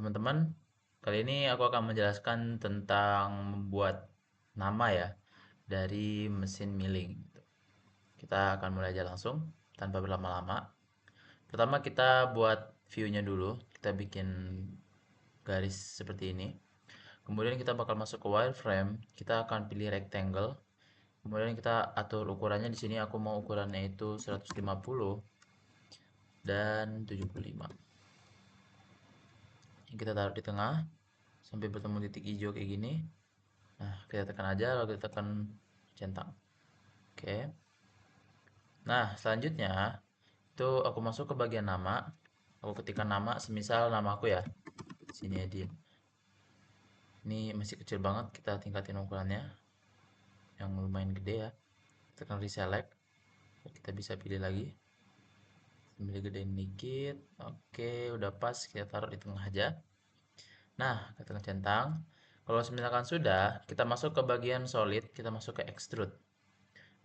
teman-teman, kali ini aku akan menjelaskan tentang membuat nama ya dari mesin milling. Kita akan mulai aja langsung tanpa berlama-lama. Pertama kita buat view-nya dulu. Kita bikin garis seperti ini. Kemudian kita bakal masuk ke wireframe. Kita akan pilih rectangle. Kemudian kita atur ukurannya di sini. Aku mau ukurannya itu 150 dan 75. Yang kita taruh di tengah sampai bertemu titik hijau kayak gini. Nah, kita tekan aja lalu kita tekan centang. Oke. Nah, selanjutnya itu aku masuk ke bagian nama. Aku ketikkan nama, semisal nama aku ya. Sini Edin. Ini masih kecil banget, kita tingkatin ukurannya yang lumayan gede ya. Tekan reselect. Kita bisa pilih lagi. Sambil gedein dikit. Oke, udah pas, kita taruh di tengah aja. Nah, kita tekan centang. Kalau misalkan sudah, kita masuk ke bagian solid, kita masuk ke extrude.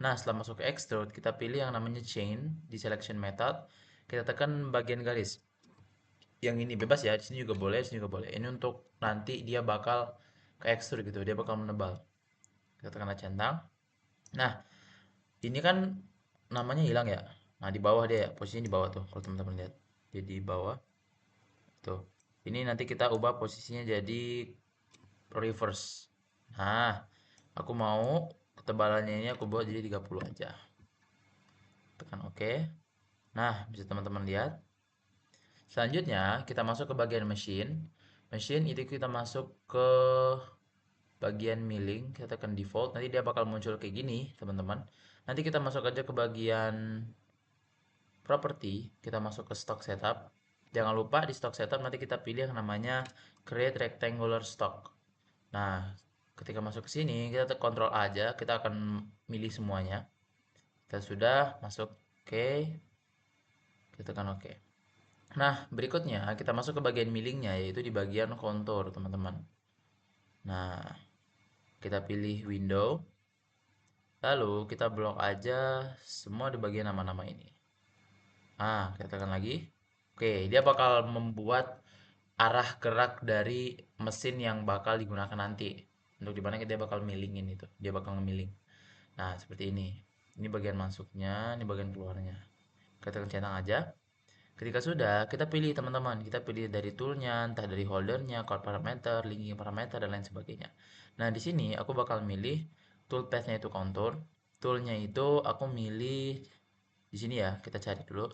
Nah, setelah masuk ke extrude, kita pilih yang namanya chain di selection method. Kita tekan bagian garis. Yang ini bebas ya, di sini juga boleh, di sini juga boleh. Ini untuk nanti dia bakal ke extrude gitu, dia bakal menebal. Kita tekan centang. Nah, ini kan namanya hilang ya. Nah, di bawah dia ya, posisinya di bawah tuh. Kalau teman-teman lihat, dia di bawah tuh. Ini nanti kita ubah posisinya jadi reverse. Nah, aku mau ketebalannya ini aku buat jadi 30 aja. Tekan OK. Nah, bisa teman-teman lihat. Selanjutnya, kita masuk ke bagian mesin. Mesin itu kita masuk ke bagian milling, kita tekan default. Nanti dia bakal muncul kayak gini, teman-teman. Nanti kita masuk aja ke bagian property, kita masuk ke stock setup. Jangan lupa di stock setup nanti kita pilih yang namanya create rectangular stock. Nah, ketika masuk ke sini, kita tekan Ctrl A aja, kita akan milih semuanya. Kita sudah masuk oke, kita tekan oke. Nah, berikutnya kita masuk ke bagian millingnya, yaitu di bagian kontur, teman-teman. Nah, kita pilih window, lalu kita blok aja semua di bagian nama-nama ini. Nah, kita tekan lagi. Oke, dia bakal membuat arah gerak dari mesin yang bakal digunakan nanti. Untuk dimana dia bakal millingin itu, dia bakal nge-milling. Nah, seperti ini. Ini bagian masuknya, ini bagian keluarnya. Kita tekan centang aja. Ketika sudah, kita pilih teman-teman, kita pilih dari toolnya, entah dari holdernya, core parameter, linking parameter, dan lain sebagainya. Nah, di sini aku bakal milih tool path-nya itu contour, toolnya itu aku milih di sini ya, kita cari dulu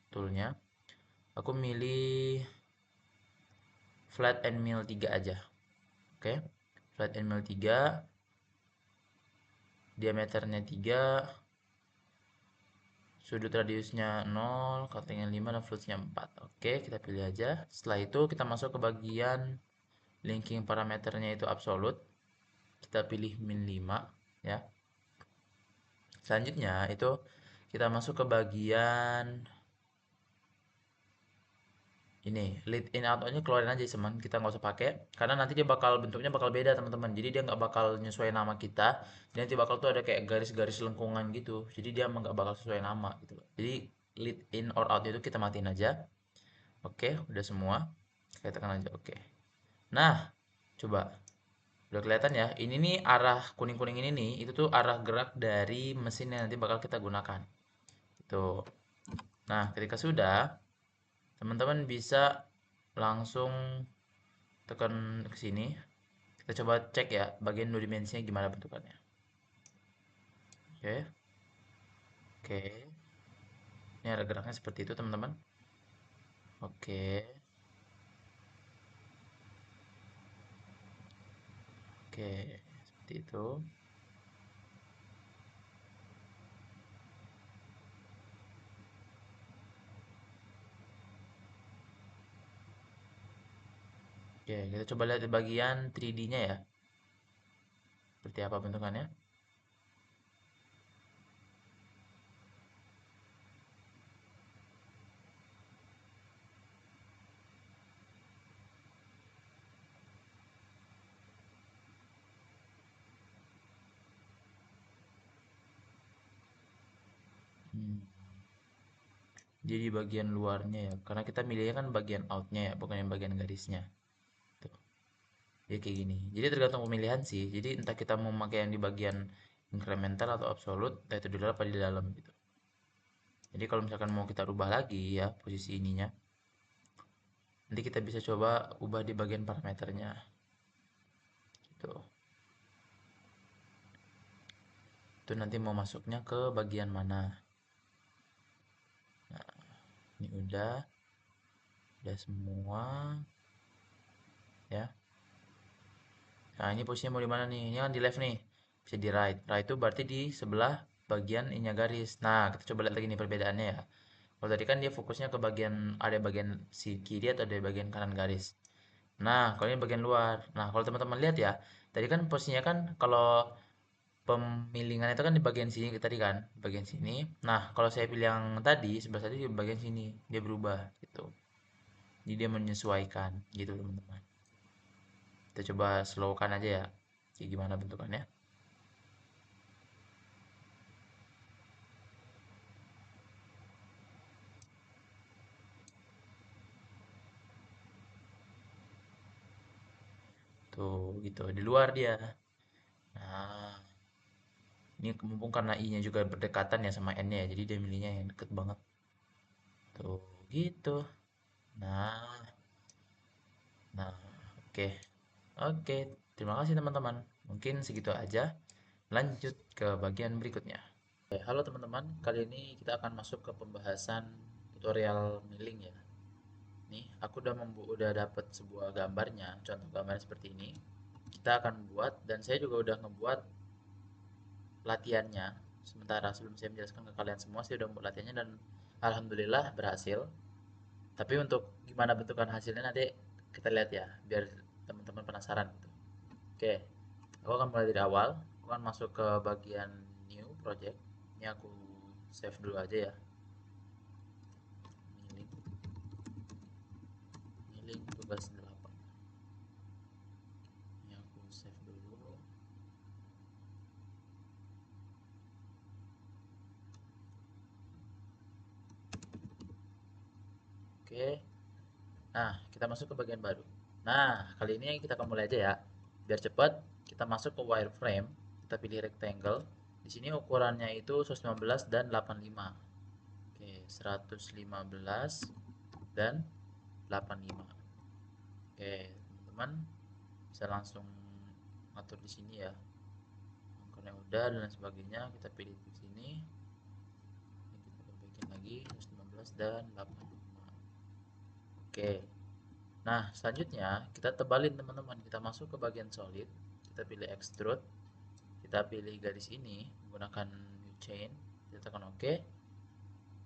toolnya. Aku milih flat and mill 3 aja. Oke, flat and mill 3, diameternya 3, sudut radiusnya 0, cuttingnya 5, dan flutsnya 4. Oke, kita pilih aja. Setelah itu kita masuk ke bagian linking parameternya itu absolute. Kita pilih min 5 ya. Selanjutnya itu kita masuk ke bagian ini lead in out nya keluarin aja teman, kita nggak usah pakai karena nanti dia bakal bentuknya bakal beda teman-teman, jadi dia nggak bakal nyesuai nama kita, dia nanti bakal tuh ada kayak garis-garis lengkungan gitu, jadi dia emang nggak bakal sesuai nama gitu loh. Jadi lead in or out itu kita matiin aja. Oke, udah semua, kita tekan aja oke. Nah, coba udah kelihatan ya, ini nih arah kuning-kuning ini nih, itu tuh arah gerak dari mesin yang nanti bakal kita gunakan itu. Nah, ketika sudah, teman-teman bisa langsung tekan ke sini. Kita coba cek ya bagian dua dimensinya gimana bentukannya. Oke. Oke. Ini ada geraknya seperti itu, teman-teman. Oke. Oke, seperti itu. Oke, kita coba lihat di bagian 3D-nya ya. Seperti apa bentukannya. Hmm. Jadi bagian luarnya ya, karena kita milihnya kan bagian outnya ya, bukan yang bagian garisnya. Jadi kayak gini. Jadi tergantung pemilihan sih. Jadi entah kita mau pakai yang di bagian incremental atau absolute, entah itu di luar apa di dalam gitu. Jadi kalau misalkan mau kita rubah lagi ya posisi ininya, nanti kita bisa coba ubah di bagian parameternya. Gitu. Itu nanti mau masuknya ke bagian mana. Nah, ini udah semua ya. Nah, ini posisinya mau di mana nih? Ini kan di left nih. Bisa di right. Right itu berarti di sebelah bagian ininya garis. Nah, kita coba lihat lagi nih perbedaannya ya. Kalau tadi kan dia fokusnya ke bagian ada bagian si kiri atau ada bagian kanan garis. Nah, kalau ini bagian luar. Nah, kalau teman-teman lihat ya, tadi kan posisinya kan kalau pemilingan itu kan di bagian sini tadi kan, bagian sini. Nah, kalau saya pilih yang tadi sebelah tadi di bagian sini, dia berubah gitu. Jadi dia menyesuaikan gitu teman-teman. Kita coba slowkan aja ya. Kayak gimana bentukannya. Tuh gitu, di luar dia. Nah, ini mumpung karena I-nya juga berdekatan ya sama N-nya ya, jadi dia milihnya yang deket banget. Tuh, gitu. Nah, nah, oke. Oke, terima kasih teman-teman. Mungkin segitu aja. Lanjut ke bagian berikutnya. Oke, halo teman-teman. Kali ini kita akan masuk ke pembahasan tutorial milling ya. Nih, aku udah dapat sebuah gambarnya, contoh gambar seperti ini. Kita akan buat dan saya juga udah ngebuat latihannya. Sementara sebelum saya menjelaskan ke kalian semua, saya udah membuat latihannya dan alhamdulillah berhasil. Tapi untuk gimana bentukan hasilnya nanti kita lihat ya, biar teman-teman penasaran gitu. Oke, aku akan mulai dari awal. Aku akan masuk ke bagian new project. Ini aku save dulu aja ya. Milling, milling tugas 8. Ini aku save dulu. Oke. Nah, kita masuk ke bagian baru. Nah, kali ini kita akan mulai aja ya. Biar cepat, kita masuk ke wireframe. Kita pilih rectangle. Di sini ukurannya itu 115 dan 85. Oke, 115 dan 85. Oke, teman-teman bisa langsung ngatur di sini ya. Angkanya udah dan lain sebagainya. Kita pilih di sini. Ini kita perbaikin lagi 115 dan 85. Oke. Nah, selanjutnya kita tebalin teman-teman. Kita masuk ke bagian solid. Kita pilih extrude. Kita pilih garis ini menggunakan new chain. Kita tekan OK.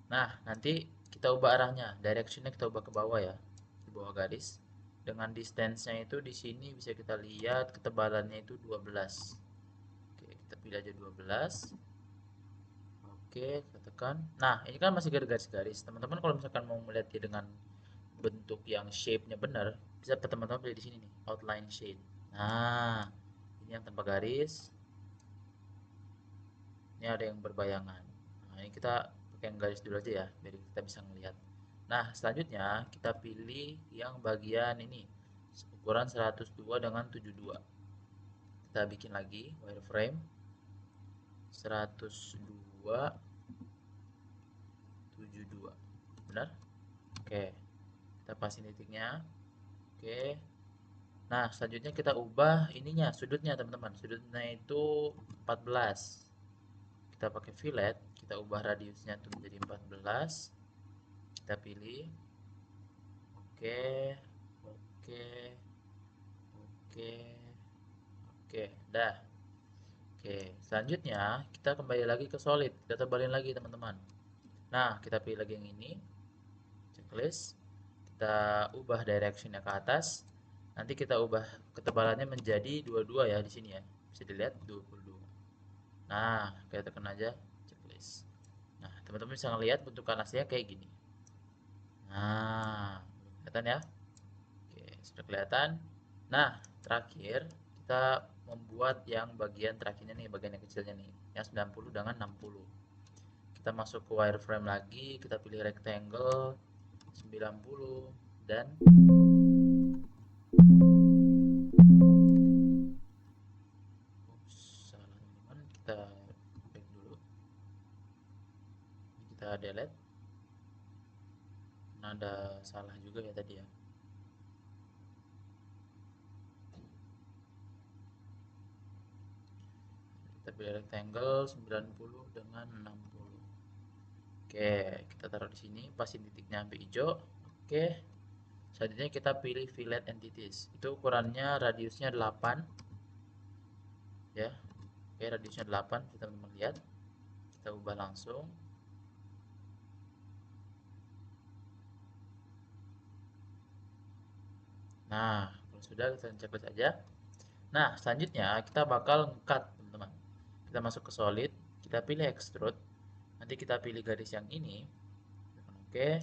Nah, nanti kita ubah arahnya. Directionnya kita ubah ke bawah ya. Di bawah garis. Dengan distance-nya itu di sini bisa kita lihat ketebalannya itu 12. Oke, kita pilih aja 12. Oke, kita tekan. Nah, ini kan masih garis-garis. Teman-teman kalau misalkan mau melihat dia dengan bentuk yang shape-nya benar, bisa teman-teman pilih di sini nih, outline shade. Nah, ini yang tanpa garis. Ini ada yang berbayangan. Nah, ini kita pakai yang garis dulu aja ya, biar kita bisa melihat. Nah, selanjutnya kita pilih yang bagian ini, ukuran 102 dengan 72. Kita bikin lagi wireframe 102 72. Benar? Oke. Kita pasin titiknya. Oke. Nah, selanjutnya kita ubah ininya, sudutnya teman-teman. Sudutnya itu 14. Kita pakai fillet, kita ubah radiusnya itu menjadi 14. Kita pilih. Oke. Oke. Oke. Oke, dah. Oke, selanjutnya kita kembali lagi ke solid. Kita tebalin lagi teman-teman. Nah, kita pilih lagi yang ini. Checklist. Kita ubah directionnya ke atas. Nanti kita ubah ketebalannya menjadi 22 ya di sini ya. Bisa dilihat 22. Nah, kita tekan aja checklist. Nah, teman-teman bisa ngelihat bentukan aslinya kayak gini. Nah, kelihatan ya? Oke, sudah kelihatan. Nah, terakhir kita membuat yang bagian terakhirnya nih, bagian yang kecilnya nih, yang 90 dengan 60. Kita masuk ke wireframe lagi, kita pilih rectangle 90 dan delete. Nah, ada salah juga ya tadi ya. Kita pilih rectangle 90 dengan 60. Oke, kita taruh di sini, pasin titiknya sampai hijau. Oke. Selanjutnya kita pilih fillet entities. Itu ukurannya radiusnya 8 ya. Oke, radiusnya 8, kita teman-teman lihat. Kita ubah langsung. Nah, kalau sudah kita checklist aja. Nah, selanjutnya kita bakal cut, teman-teman. Kita masuk ke solid, kita pilih extrude. Nanti kita pilih garis yang ini. Oke.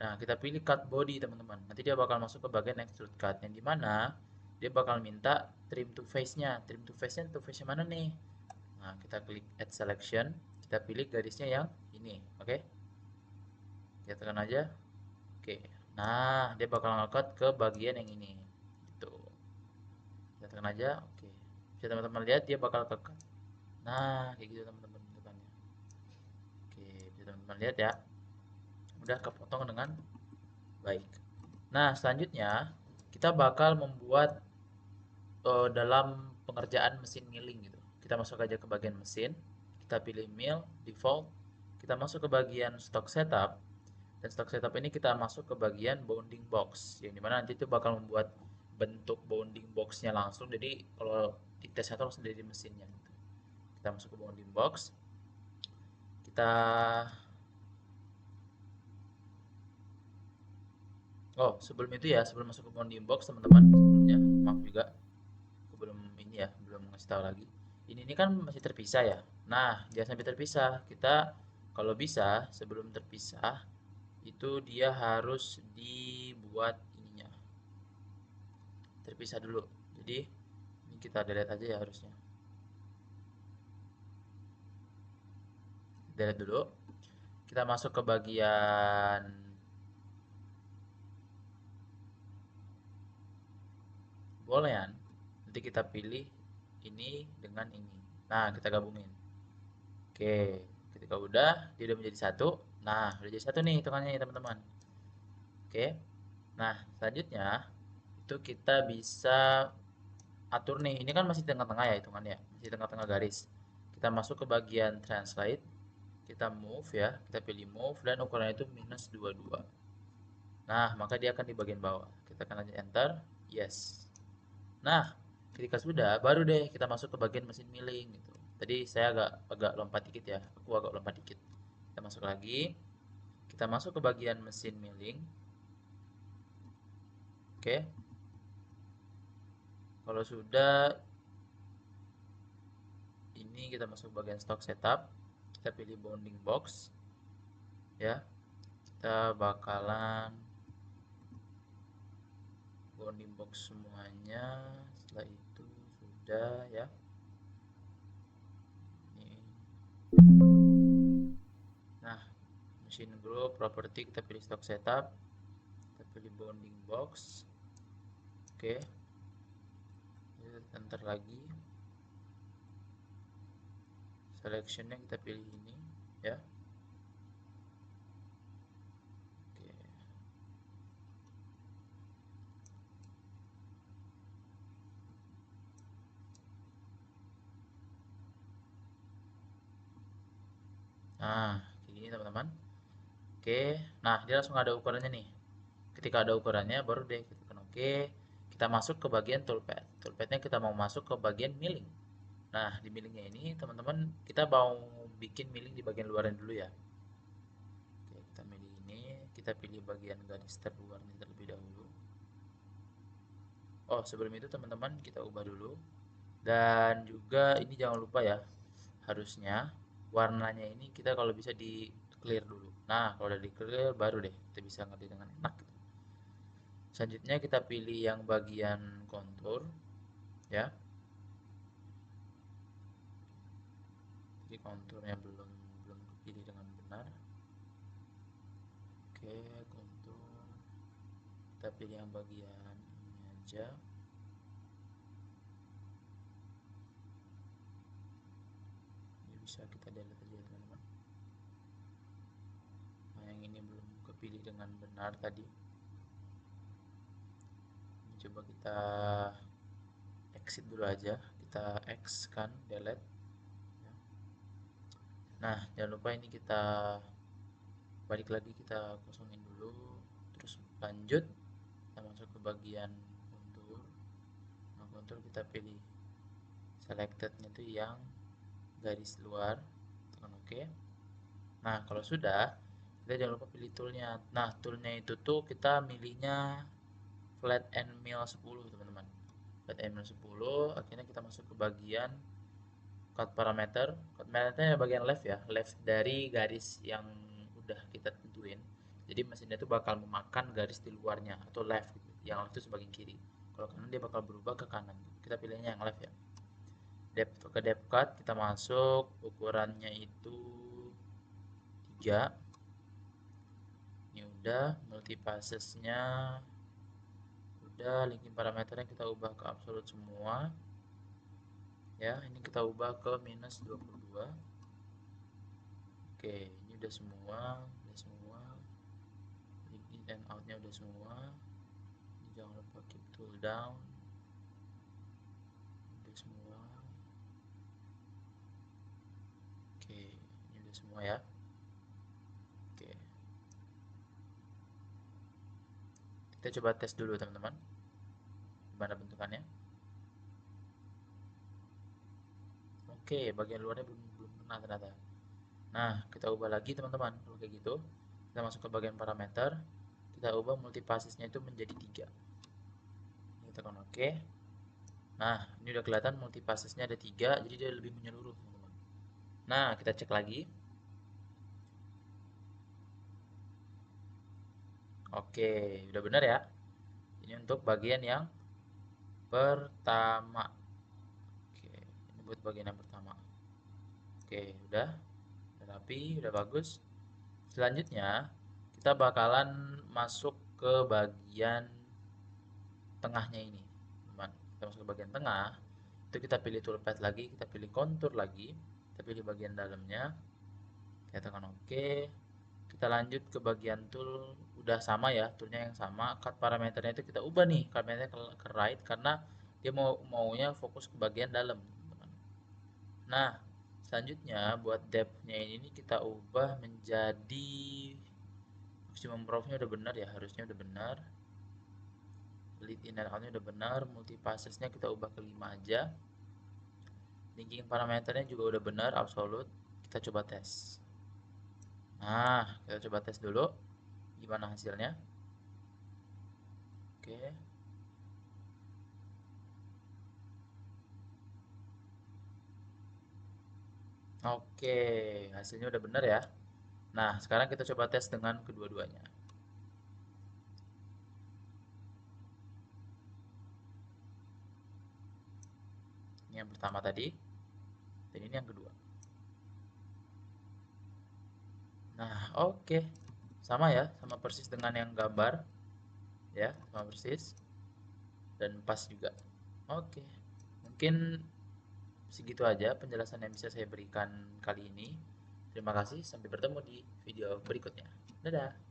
Nah, kita pilih cut body, teman-teman. Nanti dia bakal masuk ke bagian extrude cut, yang dimana dia bakal minta trim to face-nya. Trim to face-nya, to face-nya mana nih? Nah, kita klik add selection. Kita pilih garisnya yang ini. Oke. Kita tekan aja. Oke. Nah, dia bakal nge-cut ke bagian yang ini. Gitu. Kita tekan aja. Oke. Bisa teman-teman lihat dia bakal ke-cut. Nah, kayak gitu teman-teman bentukannya. Oke, bisa teman-teman lihat ya. Udah kepotong dengan baik. Nah, selanjutnya kita bakal membuat dalam pengerjaan mesin milling gitu. Kita masuk aja ke bagian mesin, kita pilih mill default, kita masuk ke bagian stock setup, dan stock setup ini kita masuk ke bagian bounding box, yang dimana nanti itu bakal membuat bentuk bounding boxnya langsung. Jadi kalau dites satu langsung dari mesinnya. Gitu. Kita masuk ke bounding box, kita oh sebelum itu ya, sebelum masuk ke bounding box teman-teman, sebelumnya maaf juga belum ini ya, belum ngasih tahu lagi. Ini kan masih terpisah ya. Nah, jangan sampai terpisah. Kita kalau bisa sebelum terpisah itu dia harus dibuat ininya terpisah dulu. Jadi ini kita delete aja ya harusnya. Delete dulu. Kita masuk ke bagian boolean. Nanti kita pilih ini dengan ini. Nah, kita gabungin. Oke, ketika udah dia udah menjadi satu. Nah, udah jadi satu nih hitungannya ya teman-teman. Oke. Nah, selanjutnya itu kita bisa atur nih. Ini kan masih tengah-tengah ya hitungannya, masih tengah-tengah garis. Kita masuk ke bagian translate, kita move ya, kita pilih move dan ukurannya itu -22. Nah, maka dia akan di bagian bawah. Kita tekan aja enter, yes. Nah, ketika sudah, baru deh kita masuk ke bagian mesin milling gitu. Tadi saya agak agak lompat dikit ya, aku agak lompat dikit. Kita masuk lagi, kita masuk ke bagian mesin milling. Oke. Kalau sudah, ini kita masuk bagian stock setup, kita pilih bounding box ya, kita bakalan bounding box semuanya. Setelah itu sudah ya, ini. Nah, machine group property kita pilih stock setup, kita pilih bounding box. Oke, enter lagi, selectionnya kita pilih ini ya. Oke. Nah, kayak gini teman-teman. Oke, nah dia langsung ada ukurannya nih. Ketika ada ukurannya baru deh kita tekan oke. Kita masuk ke bagian toolpath. Toolpathnya kita mau masuk ke bagian milling. Nah, di millingnya ini teman-teman kita mau bikin milling di bagian luaran dulu ya. Oke, kita milih ini, kita pilih bagian garis terluarnya terlebih dahulu. Oh, sebelum itu teman-teman kita ubah dulu. Dan juga ini jangan lupa ya, harusnya warnanya ini kita kalau bisa di clear dulu. Nah, kalau udah di clear baru deh kita bisa ngerti dengan enak gitu. Selanjutnya kita pilih yang bagian kontur ya. Jadi konturnya belum belum kepilih dengan benar. Oke, kontur. Kita pilih yang bagian ini aja. Ini bisa kita delete aja teman-teman. yang ini belum kepilih dengan benar tadi. Coba kita exit dulu aja, kita X kan, delete. Nah, jangan lupa ini kita balik lagi, kita kosongin dulu, terus lanjut kita masuk ke bagian kontur. Nah, kontur kita pilih selectednya itu yang garis luar, tekan OK. Nah, kalau sudah, kita jangan lupa pilih toolnya. Nah, toolnya itu tuh kita milihnya flat and mill 10, teman-teman. Flat and mill 10, akhirnya kita masuk ke bagian cut parameter. Cut parameternya bagian left ya, left dari garis yang udah kita tentuin. Jadi mesinnya itu bakal memakan garis di luarnya atau left gitu. Yang left itu sebagian kiri. Kalau kanan dia bakal berubah ke kanan. Kita pilihnya yang left ya. Depth cut kita masuk, ukurannya itu 3. Ini udah, multi passesnya udah, linking parameternya kita ubah ke absolute semua. Ya, ini kita ubah ke minus 22. Oke, ini udah semua, udah semua. In and outnya udah semua. Ini jangan lupa keep tool down. Udah semua. Oke, ini udah semua ya. Oke, kita coba tes dulu teman-teman. Gimana bentukannya? Oke, bagian luarnya belum belum kena ternyata. Nah, kita ubah lagi teman-teman. Kalau kayak gitu, kita masuk ke bagian parameter. Kita ubah multipassesnya itu menjadi 3. Kita tekan OK. Nah, ini udah kelihatan multipassesnya ada 3, jadi dia lebih menyeluruh teman-teman. Nah, kita cek lagi. Oke, udah benar ya. Ini untuk bagian yang pertama. Oke, ini buat bagian yang pertama. Oke, udah rapi, udah bagus. Selanjutnya, kita bakalan masuk ke bagian tengahnya ini, teman. Kita masuk ke bagian tengah, itu kita pilih toolpath lagi, kita pilih contour lagi, kita pilih bagian dalamnya, kita tekan OK. Kita lanjut ke bagian tool, udah sama ya, toolnya yang sama. Cut parameternya itu kita ubah nih, parameternya ke right karena dia maunya fokus ke bagian dalam, teman. Nah, selanjutnya buat depth-nya ini kita ubah menjadi maximum profnya udah benar ya, harusnya udah benar. Lead in and out-nya udah benar, multipassesnya kita ubah ke 5 aja. Linking parameternya juga udah benar, absolute. Kita coba tes. Nah, kita coba tes dulu gimana hasilnya. Oke. Oke, hasilnya udah benar ya. Nah, sekarang kita coba tes dengan kedua-duanya. Ini yang pertama tadi, dan ini yang kedua. Nah, oke. Sama ya, sama persis dengan yang gambar. Ya, sama persis. Dan pas juga. Oke. Mungkin segitu aja penjelasan yang bisa saya berikan kali ini. Terima kasih, sampai bertemu di video berikutnya. Dadah.